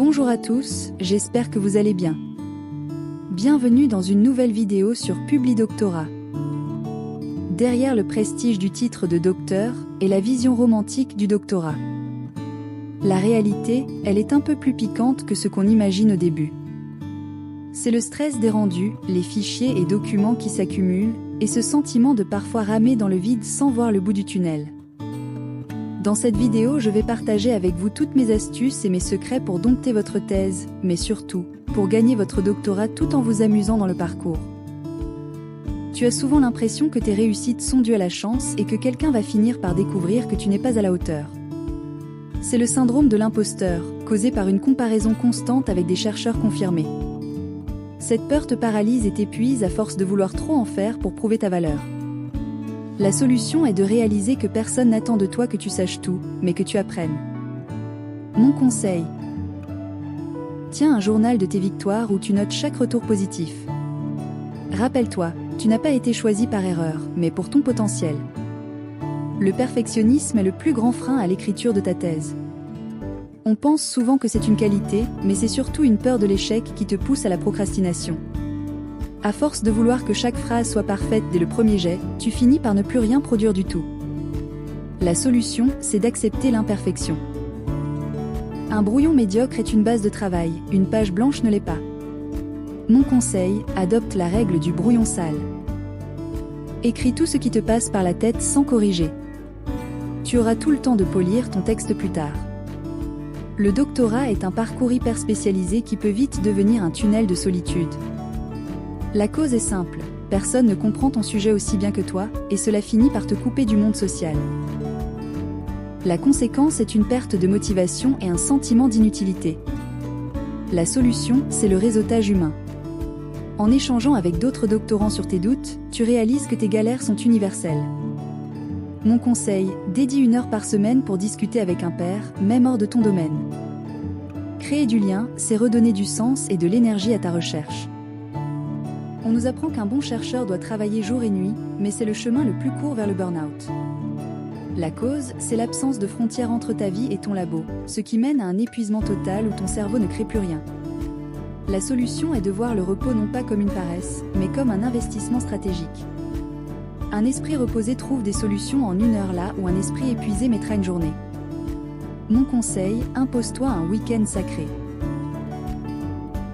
Bonjour à tous, j'espère que vous allez bien. Bienvenue dans une nouvelle vidéo sur Publidoctorat. Derrière le prestige du titre de docteur est la vision romantique du doctorat. La réalité, elle est un peu plus piquante que ce qu'on imagine au début. C'est le stress des rendus, les fichiers et documents qui s'accumulent, et ce sentiment de parfois ramer dans le vide sans voir le bout du tunnel. Dans cette vidéo, je vais partager avec vous toutes mes astuces et mes secrets pour dompter votre thèse, mais surtout, pour gagner votre doctorat tout en vous amusant dans le parcours. Tu as souvent l'impression que tes réussites sont dues à la chance et que quelqu'un va finir par découvrir que tu n'es pas à la hauteur. C'est le syndrome de l'imposteur, causé par une comparaison constante avec des chercheurs confirmés. Cette peur te paralyse et t'épuise à force de vouloir trop en faire pour prouver ta valeur. La solution est de réaliser que personne n'attend de toi que tu saches tout, mais que tu apprennes. Mon conseil: tiens un journal de tes victoires où tu notes chaque retour positif. Rappelle-toi, tu n'as pas été choisi par erreur, mais pour ton potentiel. Le perfectionnisme est le plus grand frein à l'écriture de ta thèse. On pense souvent que c'est une qualité, mais c'est surtout une peur de l'échec qui te pousse à la procrastination. À force de vouloir que chaque phrase soit parfaite dès le premier jet, tu finis par ne plus rien produire du tout. La solution, c'est d'accepter l'imperfection. Un brouillon médiocre est une base de travail, une page blanche ne l'est pas. Mon conseil, adopte la règle du brouillon sale. Écris tout ce qui te passe par la tête sans corriger. Tu auras tout le temps de polir ton texte plus tard. Le doctorat est un parcours hyper spécialisé qui peut vite devenir un tunnel de solitude. La cause est simple, personne ne comprend ton sujet aussi bien que toi, et cela finit par te couper du monde social. La conséquence est une perte de motivation et un sentiment d'inutilité. La solution, c'est le réseautage humain. En échangeant avec d'autres doctorants sur tes doutes, tu réalises que tes galères sont universelles. Mon conseil, dédie 1 heure par semaine pour discuter avec un pair, même hors de ton domaine. Créer du lien, c'est redonner du sens et de l'énergie à ta recherche. On nous apprend qu'un bon chercheur doit travailler jour et nuit, mais c'est le chemin le plus court vers le burn-out. La cause, c'est l'absence de frontières entre ta vie et ton labo, ce qui mène à un épuisement total où ton cerveau ne crée plus rien. La solution est de voir le repos non pas comme une paresse, mais comme un investissement stratégique. Un esprit reposé trouve des solutions en 1 heure là où un esprit épuisé mettra une journée. Mon conseil, impose-toi un week-end sacré.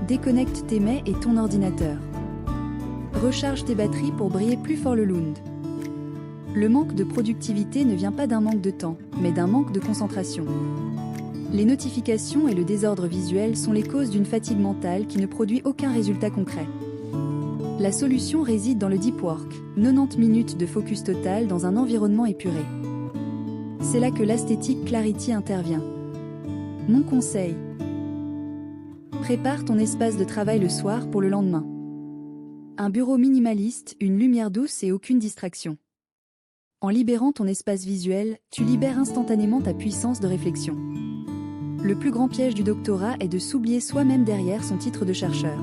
Déconnecte tes mails et ton ordinateur. Recharge tes batteries pour briller plus fort le lund. Le manque de productivité ne vient pas d'un manque de temps, mais d'un manque de concentration. Les notifications et le désordre visuel sont les causes d'une fatigue mentale qui ne produit aucun résultat concret. La solution réside dans le deep work, 90 minutes de focus total dans un environnement épuré. C'est là que l'Aesthetic Clarity intervient. Mon conseil: prépare ton espace de travail le soir pour le lendemain. Un bureau minimaliste, une lumière douce et aucune distraction. En libérant ton espace visuel, tu libères instantanément ta puissance de réflexion. Le plus grand piège du doctorat est de s'oublier soi-même derrière son titre de chercheur.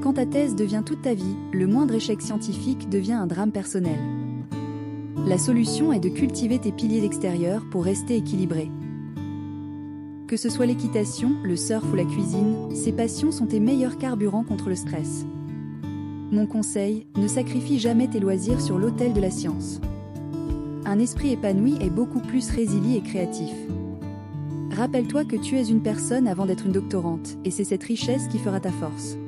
Quand ta thèse devient toute ta vie, le moindre échec scientifique devient un drame personnel. La solution est de cultiver tes piliers d'extérieur pour rester équilibré. Que ce soit l'équitation, le surf ou la cuisine, ces passions sont tes meilleurs carburants contre le stress. Mon conseil, ne sacrifie jamais tes loisirs sur l'autel de la science. Un esprit épanoui est beaucoup plus résilient et créatif. Rappelle-toi que tu es une personne avant d'être une doctorante, et c'est cette richesse qui fera ta force.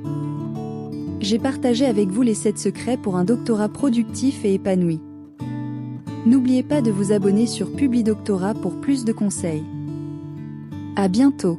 J'ai partagé avec vous les 7 secrets pour un doctorat productif et épanoui. N'oubliez pas de vous abonner sur Publidoctorat pour plus de conseils. À bientôt!